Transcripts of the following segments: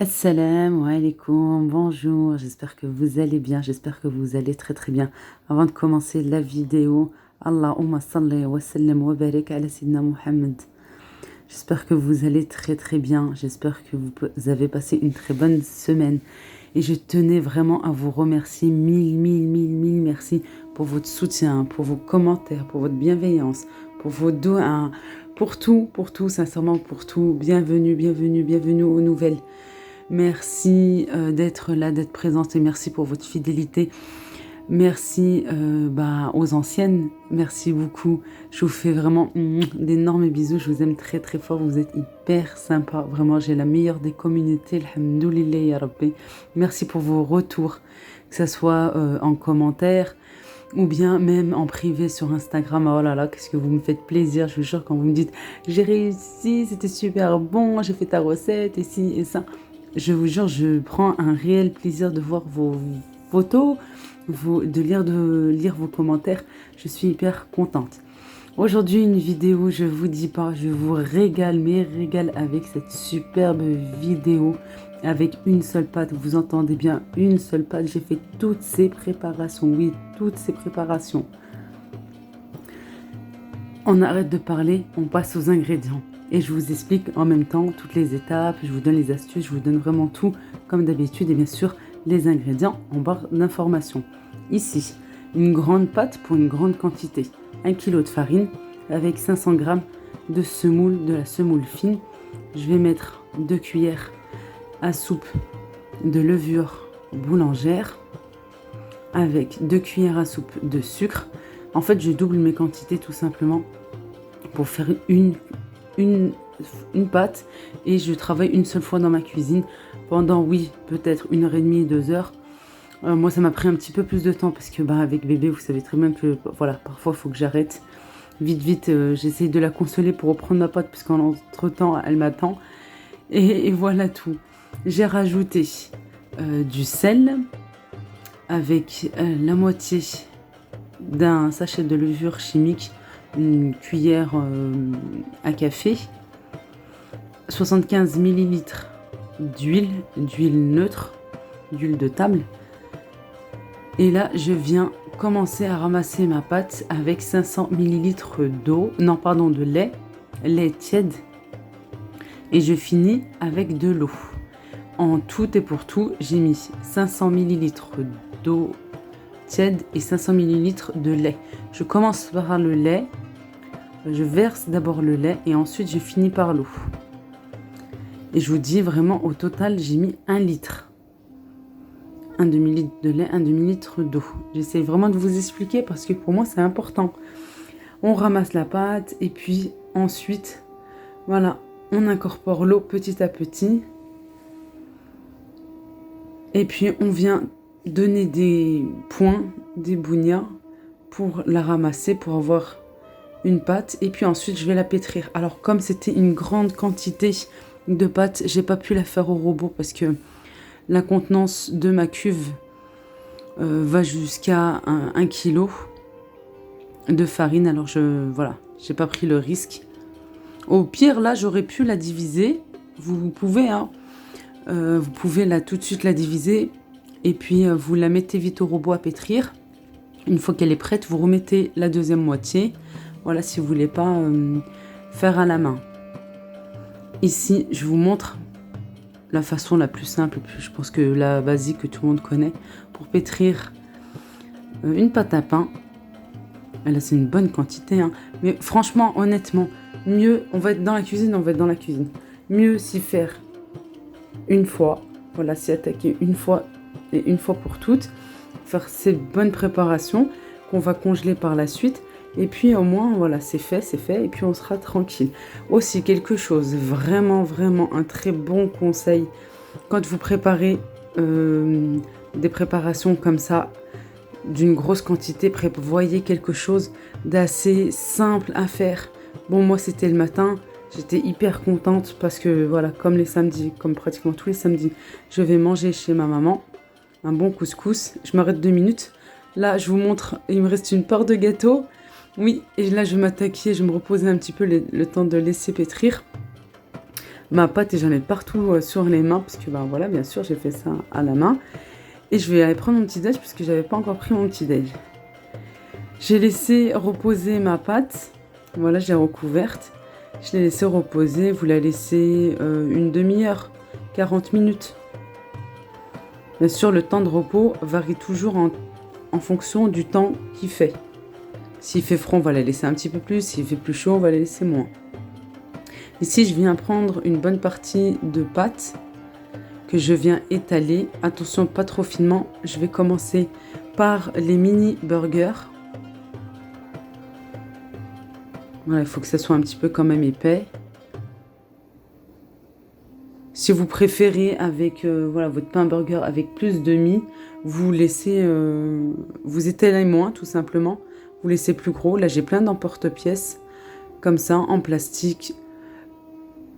Assalamu alaikum, bonjour, j'espère que vous allez bien, j'espère que vous allez très très bien. Avant de commencer la vidéo, Allahumma salli wa sallam wa barik ala Sayyidina Muhammad. J'espère que vous allez très très bien, j'espère que vous avez passé une très bonne semaine. Et je tenais vraiment à vous remercier mille merci pour votre soutien, pour vos commentaires, pour votre bienveillance, pour vos doigts, pour tout, sincèrement pour tout. Bienvenue aux nouvelles. Merci d'être là, d'être présente et merci pour votre fidélité. Merci aux anciennes, merci beaucoup. Je vous fais vraiment d'énormes bisous, je vous aime très très fort, vous êtes hyper sympa. Vraiment, j'ai la meilleure des communautés, alhamdoulilah ya Rabbi. Merci pour vos retours, que ce soit en commentaire ou bien même en privé sur Instagram. Oh là là, qu'est-ce que vous me faites plaisir, je vous jure, quand vous me dites « J'ai réussi, c'était super bon, j'ai fait ta recette, et ci et ça ». Je vous jure, je prends un réel plaisir de voir vos photos, de lire vos commentaires. Je suis hyper contente. Aujourd'hui, une vidéo, je vous dis pas, je vous régale avec cette superbe vidéo avec une seule pâte. Vous entendez bien, une seule pâte. J'ai fait toutes ces préparations, oui, toutes ces préparations. On arrête de parler, on passe aux ingrédients. Et je vous explique en même temps toutes les étapes, je vous donne les astuces, je vous donne vraiment tout comme d'habitude et bien sûr les ingrédients en barre d'informations. Ici, une grande pâte pour une grande quantité, 1 kg de farine avec 500 g de semoule, de la semoule fine. Je vais mettre 2 cuillères à soupe de levure boulangère avec 2 cuillères à soupe de sucre. En fait, je double mes quantités tout simplement pour faire une pâte et je travaille une seule fois dans ma cuisine pendant, oui, peut-être 1h30, 2h. Moi, ça m'a pris un petit peu plus de temps parce que avec bébé, vous savez très bien que voilà, parfois, il faut que j'arrête. Vite, j'essaye de la consoler pour reprendre ma pâte parce qu'entre-temps, elle m'attend. Et voilà tout. J'ai rajouté du sel avec la moitié d'un sachet de levure chimique, une cuillère à café, 75 ml d'huile neutre, d'huile de table. Et là, je viens commencer à ramasser ma pâte avec 500 ml de lait tiède. Et je finis avec de l'eau. En tout et pour tout, j'ai mis 500 ml d'eau tiède et 500 ml de lait. Je commence par le lait. Je verse d'abord le lait et ensuite je finis par l'eau. Et je vous dis vraiment, au total, j'ai mis 1 litre. Un demi-litre de lait, un demi-litre d'eau. J'essaie vraiment de vous expliquer parce que pour moi, c'est important. On ramasse la pâte et puis ensuite, voilà, on incorpore l'eau petit à petit. Et puis, on vient donner des points, des bougnats pour la ramasser, pour avoir une pâte. Et puis ensuite, je vais la pétrir. Alors, comme c'était une grande quantité de pâte, j'ai pas pu la faire au robot parce que la contenance de ma cuve va jusqu'à 1 kg de farine. Alors, j'ai pas pris le risque. Au pire, là, j'aurais pu la diviser. Vous pouvez, vous pouvez tout de suite la diviser et puis vous la mettez vite au robot à pétrir. Une fois qu'elle est prête, vous remettez la deuxième moitié. Voilà, si vous voulez pas faire à la main. Ici, je vous montre la façon la plus simple, je pense que la basique que tout le monde connaît, pour pétrir une pâte à pain. Là, c'est une bonne quantité, mais franchement, honnêtement, mieux, on va être dans la cuisine. Mieux s'y faire une fois, voilà, s'y attaquer une fois et une fois pour toutes, faire ces bonnes préparations qu'on va congeler par la suite. Et puis au moins, voilà, c'est fait, et puis on sera tranquille. Aussi, quelque chose, vraiment, un très bon conseil, quand vous préparez des préparations comme ça, d'une grosse quantité, prévoyez quelque chose d'assez simple à faire. Bon, moi, c'était le matin, j'étais hyper contente parce que, voilà, comme pratiquement tous les samedis, je vais manger chez ma maman un bon couscous. Je m'arrête 2 minutes. Là, je vous montre, il me reste une part de gâteau. Oui, et là, je m'attaquais, je me reposais un petit peu le temps de laisser pétrir. ma pâte et j'en ai partout sur les mains parce que ben voilà, bien sûr, j'ai fait ça à la main. Et je vais aller prendre mon petit déj parce que j'avais pas encore pris mon petit déj. J'ai laissé reposer ma pâte. Voilà, je l'ai recouverte. Je l'ai laissée reposer. Vous la laissez une demi-heure, 40 minutes. Bien sûr, le temps de repos varie toujours en fonction du temps qu'il fait. S'il fait froid, on va la laisser un petit peu plus. S'il fait plus chaud, on va la laisser moins. Ici, je viens prendre une bonne partie de pâte que je viens étaler. Attention, pas trop finement. Je vais commencer par les mini burgers. Voilà, il faut que ça soit un petit peu quand même épais. Si vous préférez avec voilà, votre pain burger avec plus de mie, vous laissez, vous étalez moins tout simplement. Vous laissez plus gros. Là, j'ai plein d'emporte-pièces comme ça en plastique.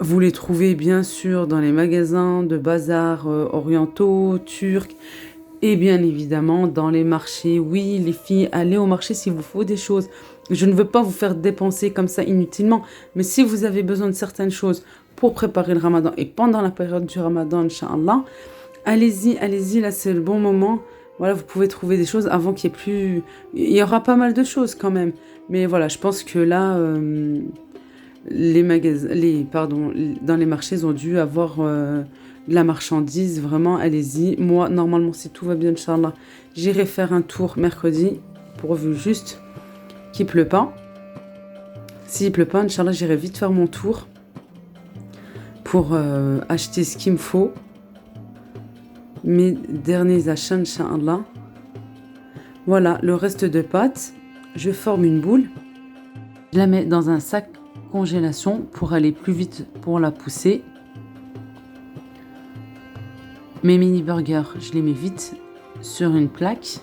Vous les trouvez bien sûr dans les magasins de bazar orientaux, turcs et bien évidemment dans les marchés. Oui, les filles, allez au marché s'il vous faut des choses. Je ne veux pas vous faire dépenser comme ça inutilement, mais si vous avez besoin de certaines choses pour préparer le ramadan et pendant la période du ramadan, Inch'Allah, allez-y, allez-y, là c'est le bon moment. Voilà, vous pouvez trouver des choses avant qu'il y ait plus... Il y aura pas mal de choses quand même, mais voilà, je pense que là... les magasins, dans les marchés, ils ont dû avoir de la marchandise. Vraiment, allez-y. Moi, normalement, si tout va bien, Inch'Allah, j'irai faire un tour mercredi, pourvu juste qu'il ne pleut pas. S'il ne pleut pas, Inch'Allah, j'irai vite faire mon tour pour acheter ce qu'il me faut. Mes derniers achats, Inch'Allah. Voilà, le reste de pâte, je forme une boule. Je la mets dans un sac congélation pour aller plus vite pour la pousser. Mes mini burgers, je les mets vite sur une plaque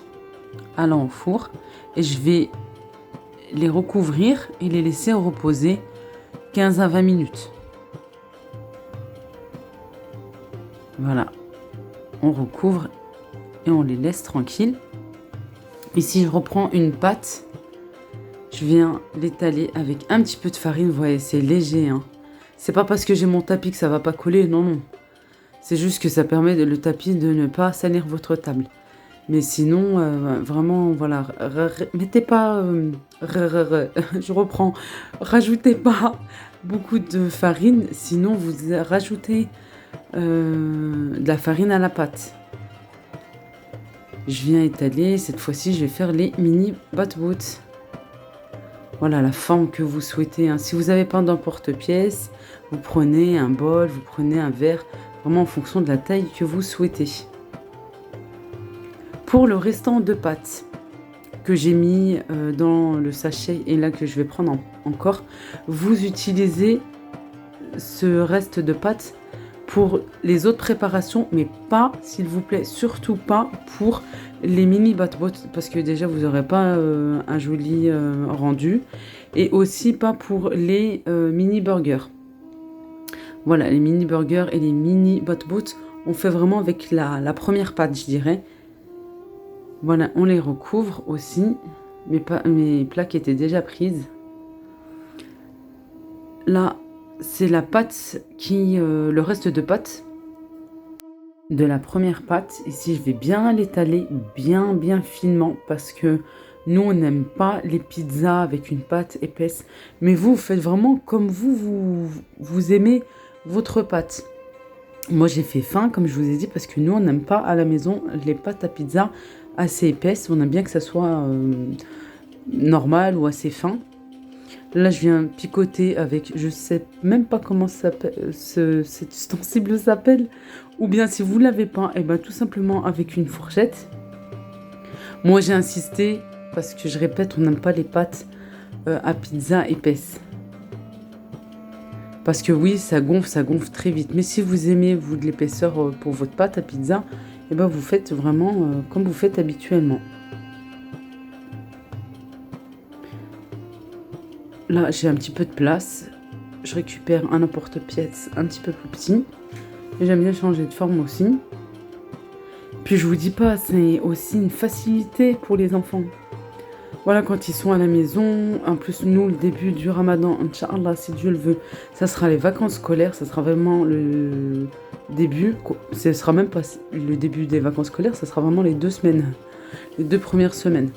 allant au four et je vais les recouvrir et les laisser reposer 15 à 20 minutes. Voilà, on recouvre et on les laisse tranquilles. Ici, je reprends une pâte. Je viens l'étaler avec un petit peu de farine. Vous voyez, c'est léger. Hein. C'est pas parce que j'ai mon tapis que ça va pas coller. Non, non. C'est juste que ça permet le tapis de ne pas salir votre table. Mais sinon, vraiment, voilà. Mettez pas... je reprends. Rajoutez pas beaucoup de farine. Sinon, vous rajoutez de la farine à la pâte. Je viens étaler. Cette fois-ci, je vais faire les mini bat-boots. Voilà la forme que vous souhaitez. Hein. Si vous n'avez pas d'emporte-pièce, vous prenez un bol, vous prenez un verre, vraiment en fonction de la taille que vous souhaitez. Pour le restant de pâte que j'ai mis dans le sachet et là que je vais prendre encore, vous utilisez ce reste de pâte pour les autres préparations, mais pas, s'il vous plaît, surtout pas pour les mini bat-bots, parce que déjà vous n'aurez pas un joli rendu, et aussi pas pour les mini burgers. Voilà, les mini burgers et les mini bat-bots, on fait vraiment avec la première pâte, je dirais. Voilà, on les recouvre aussi. Mes plaques étaient déjà prises. Là, c'est la pâte le reste de pâte de la première pâte. Ici, je vais bien l'étaler bien finement parce que nous, on n'aime pas les pizzas avec une pâte épaisse. Mais vous faites vraiment comme vous aimez votre pâte. Moi, j'ai fait fin, comme je vous ai dit, parce que nous, on n'aime pas à la maison les pâtes à pizza assez épaisses. On aime bien que ça soit normal ou assez fin. Là, je viens picoter avec, je sais même pas comment cet ustensile s'appelle. Ou bien, si vous l'avez pas, et ben tout simplement avec une fourchette. Moi, j'ai insisté parce que je répète, on n'aime pas les pâtes à pizza épaisses. Parce que oui, ça gonfle très vite. Mais si vous aimez, vous, de l'épaisseur pour votre pâte à pizza, et ben vous faites vraiment comme vous faites habituellement. Là, j'ai un petit peu de place. Je récupère un emporte-pièce un petit peu plus petit. Et j'aime bien changer de forme aussi. Puis je vous dis pas, c'est aussi une facilité pour les enfants. Voilà, quand ils sont à la maison. En plus, nous, le début du Ramadan, Inch'Allah, si Dieu le veut, ça sera les vacances scolaires. Ça sera vraiment le début. Ce sera même pas le début des vacances scolaires, ça sera vraiment les 2 semaines. Les 2 premières semaines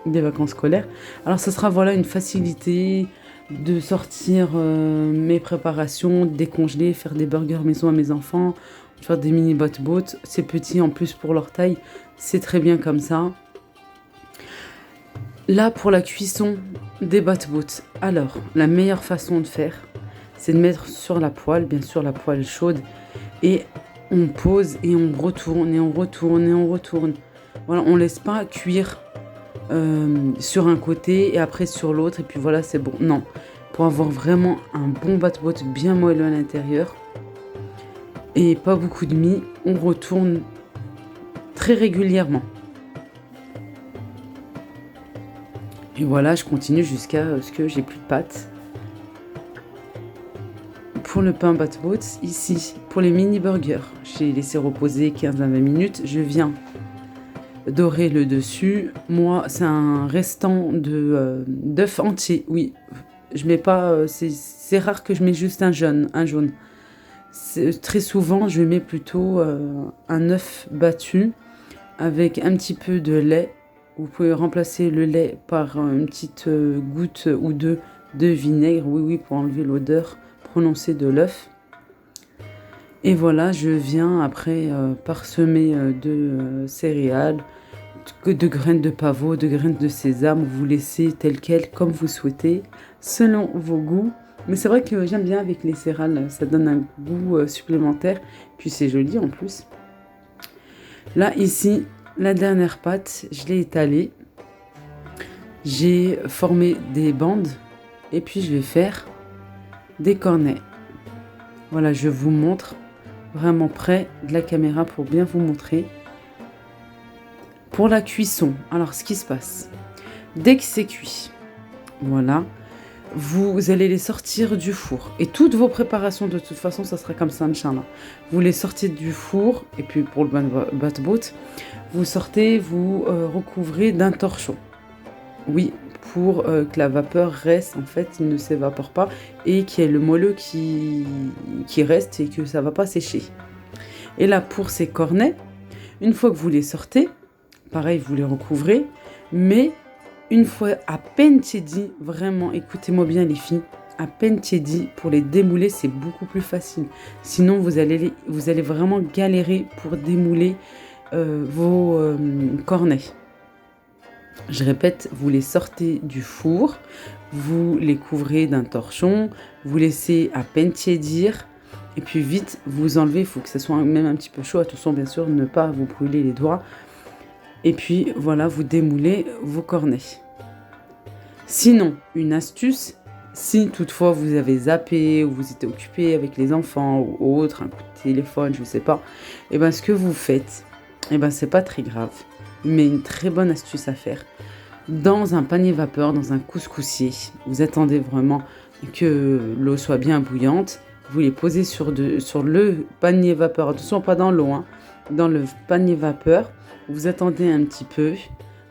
des vacances scolaires. Alors, ça sera voilà une facilité de sortir mes préparations, de décongeler, faire des burgers maison à mes enfants, faire des mini boat. C'est petit en plus pour leur taille. C'est très bien comme ça. Là, pour la cuisson des boat. Alors, la meilleure façon de faire, c'est de mettre sur la poêle, bien sûr la poêle chaude, et on pose et on retourne et on retourne et on retourne. Voilà, on laisse pas cuire sur un côté et après sur l'autre et puis voilà, c'est bon. Non, pour avoir vraiment un bon boat bien moelleux à l'intérieur et pas beaucoup de mie, on retourne très régulièrement. Et voilà, je continue jusqu'à ce que j'ai plus de pâte. Pour le pain boat, ici, pour les mini burgers, j'ai laissé reposer 15 à 20 minutes. Je viens dorer le dessus. Moi, c'est un restant d'œuf entier. Oui, je mets pas. C'est rare que je mets juste un jaune. Très souvent, je mets plutôt un œuf battu avec un petit peu de lait. Vous pouvez remplacer le lait par une petite goutte ou deux de vinaigre. Oui, pour enlever l'odeur prononcée de l'œuf. Et voilà, je viens après parsemer de céréales, de graines de pavot, de graines de sésame. Vous laissez tel quel, comme vous souhaitez, selon vos goûts. Mais c'est vrai que j'aime bien avec les céréales, ça donne un goût supplémentaire. Puis c'est joli en plus. Là, ici, la dernière pâte, je l'ai étalée. J'ai formé des bandes. Et puis je vais faire des cornets. Voilà, je vous montre vraiment près de la caméra pour bien vous montrer. Pour la cuisson, alors ce qui se passe, dès que c'est cuit, voilà, vous allez les sortir du four. Et toutes vos préparations, de toute façon, ça sera comme ça, Inch'Allah. Vous les sortez du four, et puis pour le boat, vous sortez, vous recouvrez d'un torchon. Oui, pour que la vapeur reste, en fait, il ne s'évapore pas, et qu'il y ait le moelleux qui reste et que ça ne va pas sécher. Et là, pour ces cornets, une fois que vous les sortez, pareil, vous les recouvrez, mais une fois à peine tiédi, vraiment, écoutez-moi bien les filles, à peine tiédi, pour les démouler, c'est beaucoup plus facile. Sinon, vous allez vraiment galérer pour démouler vos cornets. Je répète, vous les sortez du four, vous les couvrez d'un torchon, vous laissez à peine tiédir, et puis vite, vous enlevez, il faut que ça soit même un petit peu chaud, attention bien sûr, ne pas vous brûler les doigts. Et puis voilà, vous démoulez vos cornets. Sinon, une astuce, si toutefois vous avez zappé ou vous êtes occupé avec les enfants ou autre, un coup de téléphone, je ne sais pas, et bien ce que vous faites, et ben c'est pas très grave, mais une très bonne astuce à faire. Dans un panier vapeur, dans un couscoussier, vous attendez vraiment que l'eau soit bien bouillante, vous les posez sur le panier vapeur, attention pas dans l'eau, hein, dans le panier vapeur, vous attendez un petit peu,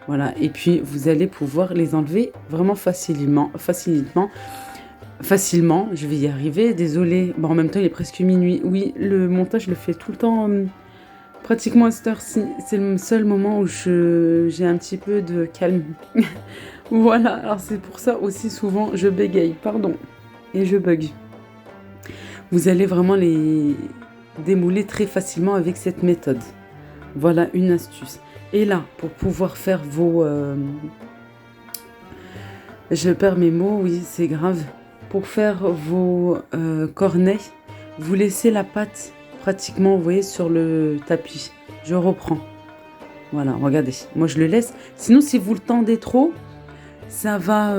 voilà, et puis vous allez pouvoir les enlever vraiment facilement, je vais y arriver, désolée, bon en même temps il est presque minuit, oui, le montage je le fais tout le temps, pratiquement à cette heure-ci, c'est le seul moment où j'ai un petit peu de calme, voilà, alors c'est pour ça aussi souvent je bégaye, pardon, et je bug. Vous allez vraiment les démouler très facilement avec cette méthode. Voilà une astuce. Et là, pour pouvoir faire vos... Je perds mes mots, oui, c'est grave. Pour faire vos cornets, vous laissez la pâte pratiquement, vous voyez, sur le tapis. Je reprends. Voilà, regardez. Moi, je le laisse. Sinon, si vous le tendez trop, ça va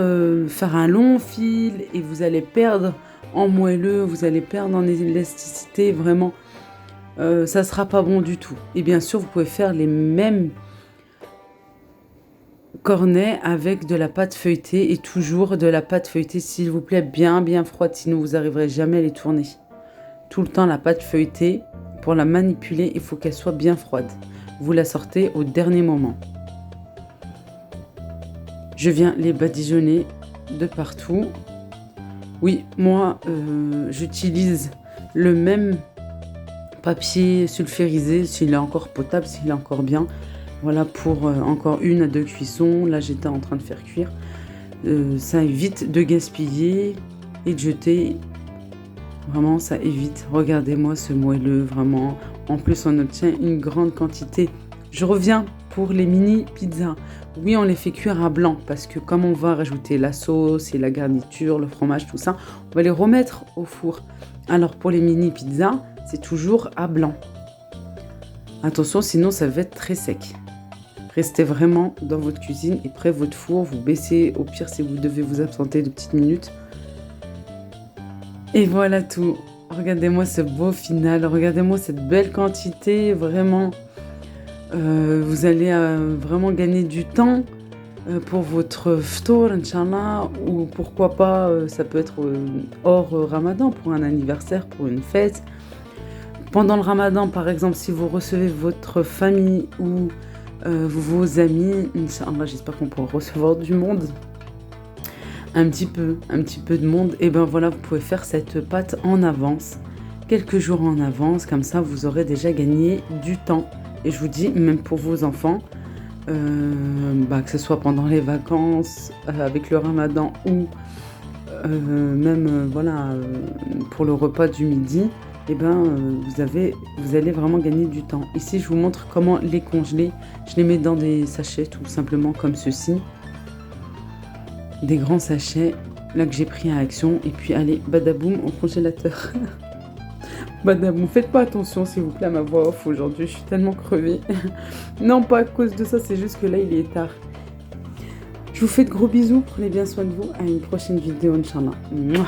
faire un long fil et vous allez perdre en moelleux, vous allez perdre en élasticité, vraiment. Ça sera pas bon du tout. Et bien sûr, vous pouvez faire les mêmes cornets avec de la pâte feuilletée et toujours de la pâte feuilletée, s'il vous plaît, bien froide, sinon vous n'arriverez jamais à les tourner. Tout le temps, la pâte feuilletée, pour la manipuler, il faut qu'elle soit bien froide. Vous la sortez au dernier moment. Je viens les badigeonner de partout. Oui, moi, j'utilise le même papier sulfurisé, s'il est encore potable, s'il est encore bien. Voilà, pour encore 1 à 2 cuissons. Là, j'étais en train de faire cuire. Ça évite de gaspiller et de jeter. Vraiment, ça évite. Regardez-moi ce moelleux, vraiment. En plus, on obtient une grande quantité. Je reviens pour les mini pizzas. Oui, on les fait cuire à blanc parce que comme on va rajouter la sauce et la garniture, le fromage, tout ça, on va les remettre au four. Alors pour les mini pizzas, c'est toujours à blanc. Attention, sinon ça va être très sec. Restez vraiment dans votre cuisine et près de votre four. Vous baissez, au pire si vous devez vous absenter de petites minutes. Et voilà tout. Regardez-moi ce beau final. Regardez-moi cette belle quantité. Vraiment, vous allez vraiment gagner du temps pour votre ftour, Inch'Allah. Ou pourquoi pas, ça peut être hors Ramadan, pour un anniversaire, pour une fête. Pendant le Ramadan, par exemple, si vous recevez votre famille ou vos amis, Inch'Allah, j'espère qu'on pourra recevoir du monde. Un petit peu de monde, et ben voilà, vous pouvez faire cette pâte en avance, quelques jours en avance, comme ça vous aurez déjà gagné du temps. Et je vous dis, même pour vos enfants, que ce soit pendant les vacances, avec le Ramadan ou même pour le repas du midi, et vous allez vraiment gagner du temps. Ici, je vous montre comment les congeler. Je les mets dans des sachets, tout simplement comme ceci. Des grands sachets, là que j'ai pris à Action. Et puis, allez, badaboum, au congélateur. Badaboum, faites pas attention, s'il vous plaît, à ma voix off aujourd'hui. Je suis tellement crevée. Non, pas à cause de ça, c'est juste que là, il est tard. Je vous fais de gros bisous. Prenez bien soin de vous. À une prochaine vidéo, Inch'Allah. Mouah.